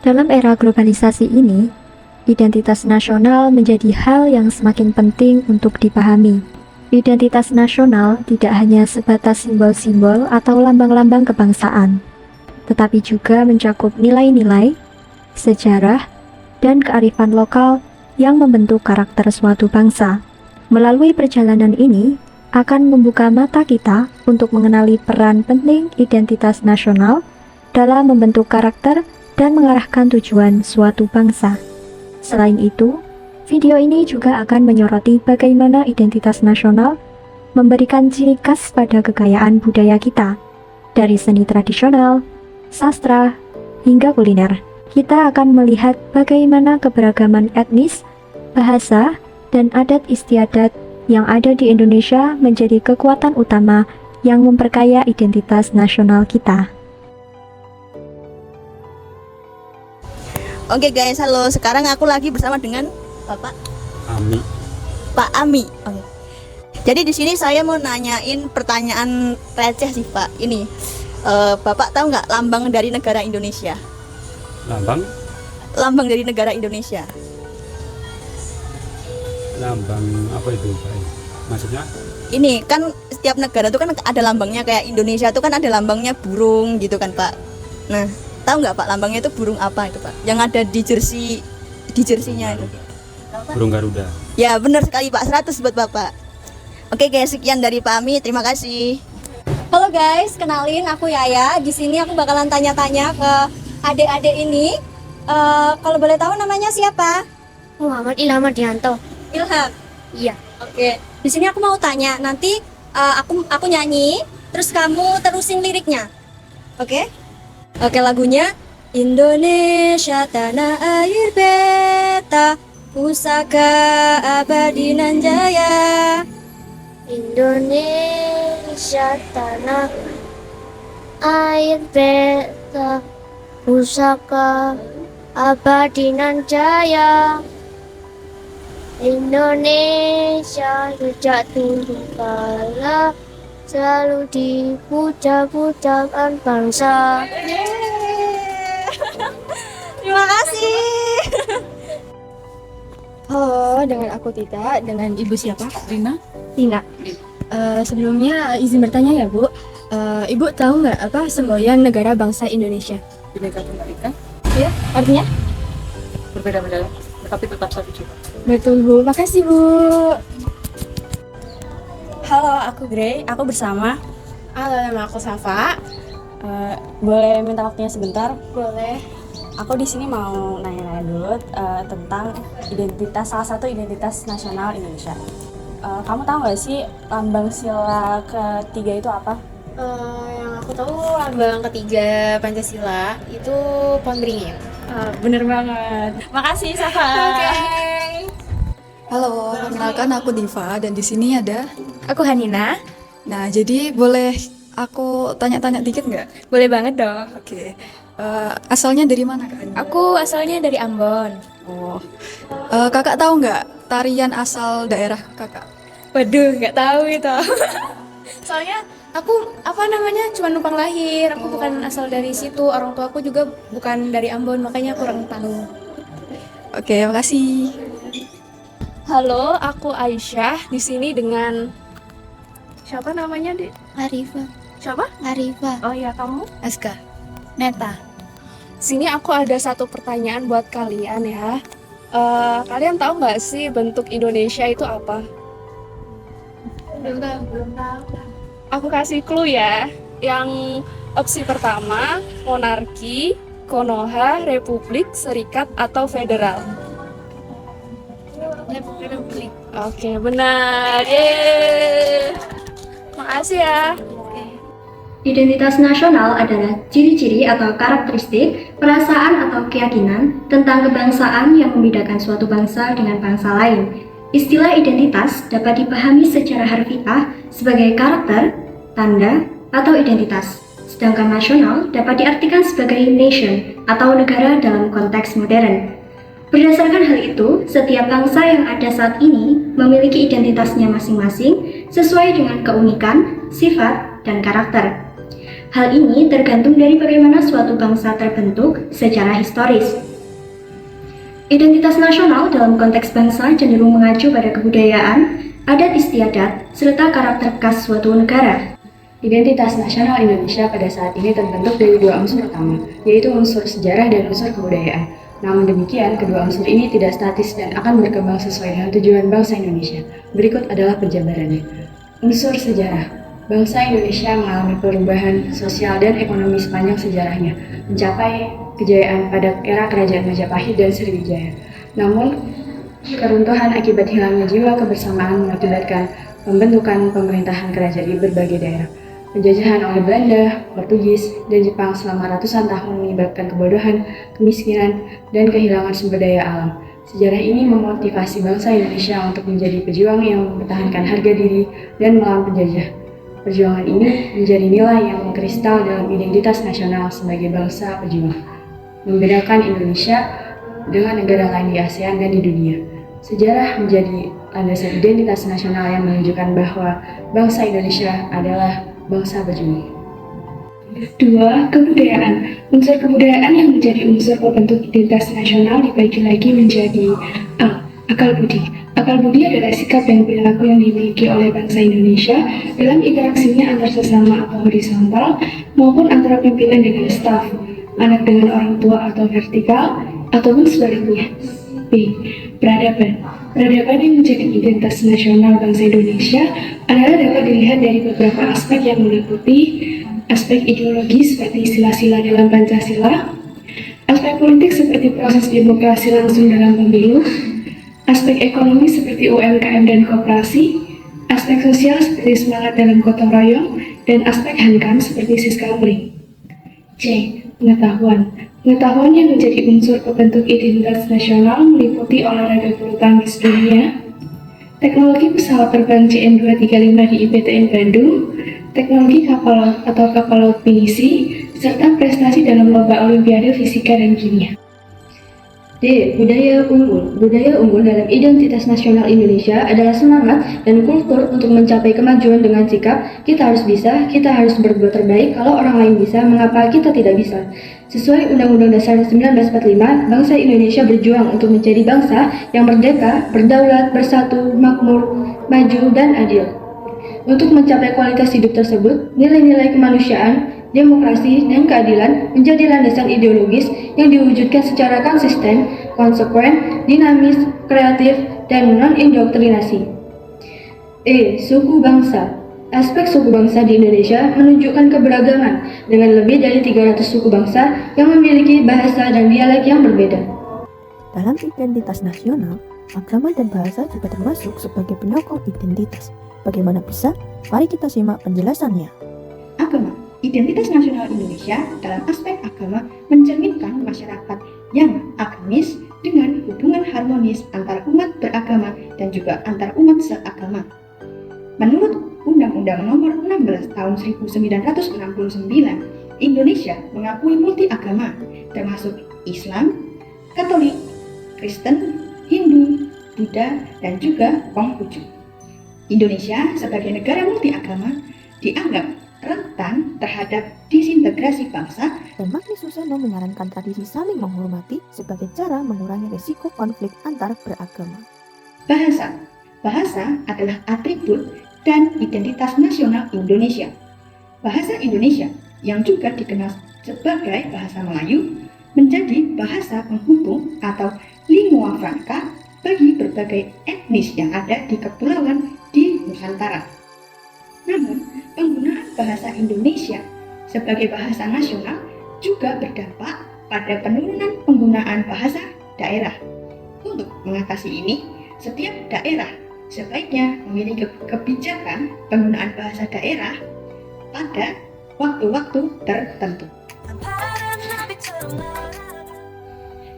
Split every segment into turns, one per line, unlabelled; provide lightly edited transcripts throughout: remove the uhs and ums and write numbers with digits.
Dalam era globalisasi ini, identitas nasional menjadi hal yang semakin penting untuk dipahami. Identitas nasional tidak hanya sebatas simbol-simbol atau lambang-lambang kebangsaan, tetapi juga mencakup nilai-nilai, sejarah, dan kearifan lokal yang membentuk karakter suatu bangsa. Melalui perjalanan ini, akan membuka mata kita untuk mengenali peran penting identitas nasional dalam membentuk karakter dan mengarahkan tujuan suatu bangsa. Selain itu, video ini juga akan menyoroti bagaimana identitas nasional memberikan ciri khas pada kekayaan budaya kita, dari seni tradisional, sastra, hingga kuliner. Kita akan melihat bagaimana keberagaman etnis, bahasa, dan adat istiadat yang ada di Indonesia menjadi kekuatan utama yang memperkaya identitas nasional kita.
Oke guys, halo. Sekarang aku lagi bersama dengan Bapak
Ami.
Pak Ami. Oke. Jadi di sini saya mau nanyain pertanyaan receh sih Pak. Ini, Bapak tahu nggak lambang dari negara Indonesia?
Lambang?
Lambang dari negara Indonesia.
Lambang apa itu, Pak? Maksudnya?
Ini kan setiap negara itu kan ada lambangnya, kayak Indonesia itu kan ada lambangnya burung gitu kan Pak. Nah, tahu nggak Pak lambangnya itu burung apa itu Pak? Yang ada di jersinya itu.
Burung Garuda.
Ya benar sekali Pak, 100 buat Bapak. Oke guys, sekian dari Pak Ami, terima kasih. Halo guys, kenalin aku Yaya. Di sini aku bakalan tanya-tanya ke adik-adik ini. Kalau boleh tahu namanya siapa?
Muhammad Ilham Ardianto.
Ilham.
Iya.
Oke. Di sini aku mau tanya, nanti aku nyanyi, terus kamu terusin liriknya. Oke? Oke, lagunya Indonesia tanah air beta, pusaka abadi nan jaya.
Indonesia tanah air beta, pusaka abadi nan jaya. Indonesia sejak dulu kala selalu dipuja-pujakan bangsa.
Terima kasih.
Halo, dengan aku Tita, dengan Ibu siapa?
Rina?
Tina. Sebelumnya izin bertanya ya Bu, Ibu tahu nggak apa semboyan negara bangsa Indonesia?
Bhinneka Tunggal Ika?
Ya, artinya?
Berbeda-beda, tetapi tetap satu juga.
Betul Bu, makasih Bu.
Halo, aku Grey, aku bersama.
Halo, nama aku Safa.
Boleh minta waktunya sebentar?
Boleh.
Aku di sini mau nanya-nanya dulu tentang salah satu identitas nasional Indonesia. Kamu tahu nggak sih lambang sila ketiga itu apa?
Yang aku tahu lambang ketiga Pancasila itu pohon beringin.
Bener banget. Makasih Safa.
Oke.
Halo, perkenalkan aku Diva dan di sini ada.
Aku Hanina.
Nah, jadi boleh aku tanya-tanya dikit nggak?
Boleh banget dong.
Oke. Asalnya dari mana Kak?
Aku asalnya dari Ambon.
Oh. Kakak tahu nggak tarian asal daerah Kakak?
Waduh, nggak tahu itu. Soalnya aku cuma numpang lahir. Aku bukan asal dari situ. Orang tua aku juga bukan dari Ambon, makanya kurang tahu.
Oke, makasih.
Halo, aku Aisyah. Di sini dengan siapa namanya, Dek?
Arifah.
Siapa?
Arifah.
Oh ya, kamu?
Aska. Neta.
Sini aku ada satu pertanyaan buat kalian ya. Kalian tahu nggak sih bentuk Indonesia itu apa?
Belum tahu.
Aku kasih clue ya. Yang opsi pertama, monarki, Konoha, republik, serikat, atau federal.
Republik.
Oke, benar. Yeay. Makasih ya.
Identitas nasional adalah ciri-ciri atau karakteristik, perasaan atau keyakinan tentang kebangsaan yang membedakan suatu bangsa dengan bangsa lain. Istilah identitas dapat dipahami secara harfiah sebagai karakter, tanda, atau identitas. Sedangkan nasional dapat diartikan sebagai nation atau negara dalam konteks modern. Berdasarkan hal itu, setiap bangsa yang ada saat ini memiliki identitasnya masing-masing sesuai dengan keunikan, sifat, dan karakter.
Hal ini tergantung dari bagaimana suatu bangsa terbentuk secara historis. Identitas nasional dalam konteks bangsa cenderung mengacu pada kebudayaan, adat istiadat, serta karakter khas suatu negara.
Identitas nasional Indonesia pada saat ini terbentuk dari dua unsur utama, yaitu unsur sejarah dan unsur kebudayaan. Namun demikian, kedua unsur ini tidak statis dan akan berkembang sesuai dengan tujuan bangsa Indonesia. Berikut adalah penjabarannya. Unsur sejarah. Bangsa Indonesia mengalami perubahan sosial dan ekonomi sepanjang sejarahnya, mencapai kejayaan pada era Kerajaan Majapahit dan Sriwijaya. Namun, keruntuhan akibat hilangnya jiwa kebersamaan mengakibatkan pembentukan pemerintahan kerajaan di berbagai daerah. Penjajahan oleh Belanda, Portugis, dan Jepang selama ratusan tahun menyebabkan kebodohan, kemiskinan, dan kehilangan sumber daya alam. Sejarah ini memotivasi bangsa Indonesia untuk menjadi pejuang yang mempertahankan harga diri dan melawan penjajah. Perjuangan ini menjadi nilai yang mengkristal dalam identitas nasional sebagai bangsa pejuang, membedakan Indonesia dengan negara lain di ASEAN dan di dunia. Sejarah menjadi landasan identitas nasional yang menunjukkan bahwa bangsa Indonesia adalah bangsa pejuang.
2. Kebudayaan. Unsur kebudayaan yang menjadi unsur pembentuk identitas nasional dibagi lagi menjadi A. Akal budi. Akal budi adalah sikap dan perilaku yang dimiliki oleh bangsa Indonesia dalam interaksinya antar sesama atau horizontal maupun antara pimpinan dengan staf, anak dengan orang tua atau vertikal, ataupun sebaliknya. B. Peradaban. Peradaban yang menjadi identitas nasional bangsa Indonesia adalah dapat dilihat dari beberapa aspek yang meliputi aspek ideologi seperti sila-sila dalam Pancasila, aspek politik seperti proses demokrasi langsung dalam pemilu, aspek ekonomi seperti UMKM dan koperasi, aspek sosial seperti semangat dalam gotong royong, dan aspek hankam seperti siskamling. C. Pengetahuan. Pengetahuan yang menjadi unsur pembentuk identitas nasional meliputi olahraga bulu tangkis dunia, teknologi pesawat terbang CN235 di IPTN Bandung, teknologi kapal laut atau kapal laut pinisi, serta prestasi dalam lomba olimpiade fisika dan kimia.
D. Budaya unggul. Budaya unggul dalam identitas nasional Indonesia adalah semangat dan kultur untuk mencapai kemajuan dengan sikap kita harus bisa, kita harus berbuat terbaik. Kalau orang lain bisa, mengapa kita tidak bisa? Sesuai Undang-Undang Dasar 1945, bangsa Indonesia berjuang untuk menjadi bangsa yang merdeka, berdaulat, bersatu, makmur, maju, dan adil. Untuk mencapai kualitas hidup tersebut, nilai-nilai kemanusiaan, demokrasi, dan keadilan menjadi landasan ideologis yang diwujudkan secara konsisten, konsekuen, dinamis, kreatif, dan non-indoktrinasi. E. Suku bangsa. Aspek suku bangsa di Indonesia menunjukkan keberagaman dengan lebih dari 300 suku bangsa yang memiliki bahasa dan dialek yang berbeda.
Dalam identitas nasional, agama dan bahasa juga termasuk sebagai penyokong identitas. Bagaimana bisa? Mari kita simak penjelasannya.
Agama. Identitas nasional Indonesia dalam aspek agama mencerminkan masyarakat yang agamis dengan hubungan harmonis antar umat beragama dan juga antar umat seagama. Menurut Undang-Undang Nomor 16 Tahun 1969, Indonesia mengakui multi agama, termasuk Islam, Katolik, Kristen, Hindu, Buddha, dan juga Konghucu. Indonesia sebagai negara multi agama dianggap rentan terhadap disintegrasi bangsa,
dan Magni Suseno menyarankan tradisi saling menghormati sebagai cara mengurangi risiko konflik antar beragama.
Bahasa. Bahasa adalah atribut dan identitas nasional Indonesia. Bahasa Indonesia yang juga dikenal sebagai bahasa Melayu menjadi bahasa penghubung atau lingua franca bagi berbagai etnis yang ada di kepulauan di Nusantara. Namun, penggunaan bahasa Indonesia sebagai bahasa nasional juga berdampak pada penurunan penggunaan bahasa daerah. Untuk mengatasi ini, setiap daerah sebaiknya memiliki kebijakan penggunaan bahasa daerah pada waktu-waktu tertentu.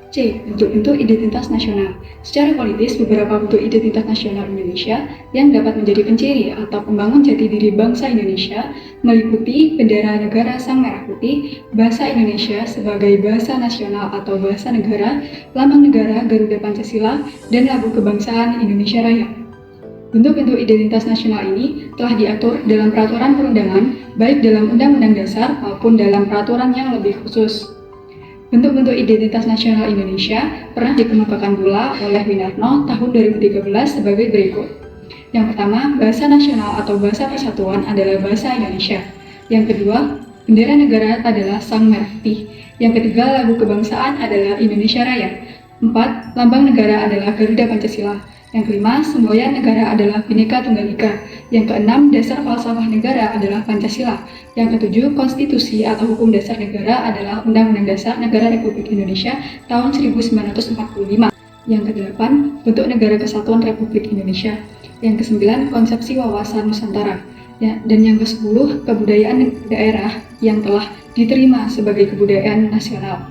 C. Bentuk-bentuk identitas nasional. Secara politis, beberapa bentuk identitas nasional Indonesia yang dapat menjadi penciri atau pembangun jati diri bangsa Indonesia meliputi bendera negara Sang Merah Putih, bahasa Indonesia sebagai bahasa nasional atau bahasa negara, lambang negara Garuda Pancasila, dan lagu kebangsaan Indonesia Raya.
Bentuk-bentuk identitas nasional ini telah diatur dalam peraturan perundangan, baik dalam Undang-Undang Dasar maupun dalam peraturan yang lebih khusus. Bentuk-bentuk identitas nasional Indonesia pernah dikemukakan pula oleh Winarno tahun 2013 sebagai berikut. Yang pertama, bahasa nasional atau bahasa persatuan adalah bahasa Indonesia. Yang kedua, bendera negara adalah Sang Merah Putih. Yang ketiga, lagu kebangsaan adalah Indonesia Raya. 4. Lambang negara adalah Garuda Pancasila. Yang kelima, semboyan negara adalah Bhinneka Tunggal Ika. Yang keenam, dasar falsafah negara adalah Pancasila. Yang ketujuh, konstitusi atau hukum dasar negara adalah Undang-Undang Dasar Negara Republik Indonesia tahun 1945. Yang kedelapan, bentuk negara kesatuan Republik Indonesia. Yang kesembilan, konsepsi wawasan Nusantara. Dan yang ke-10, kebudayaan daerah yang telah diterima sebagai kebudayaan nasional.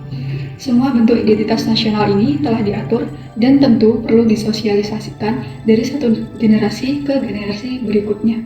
Semua bentuk identitas nasional ini telah diatur dan tentu perlu disosialisasikan dari satu generasi ke generasi berikutnya.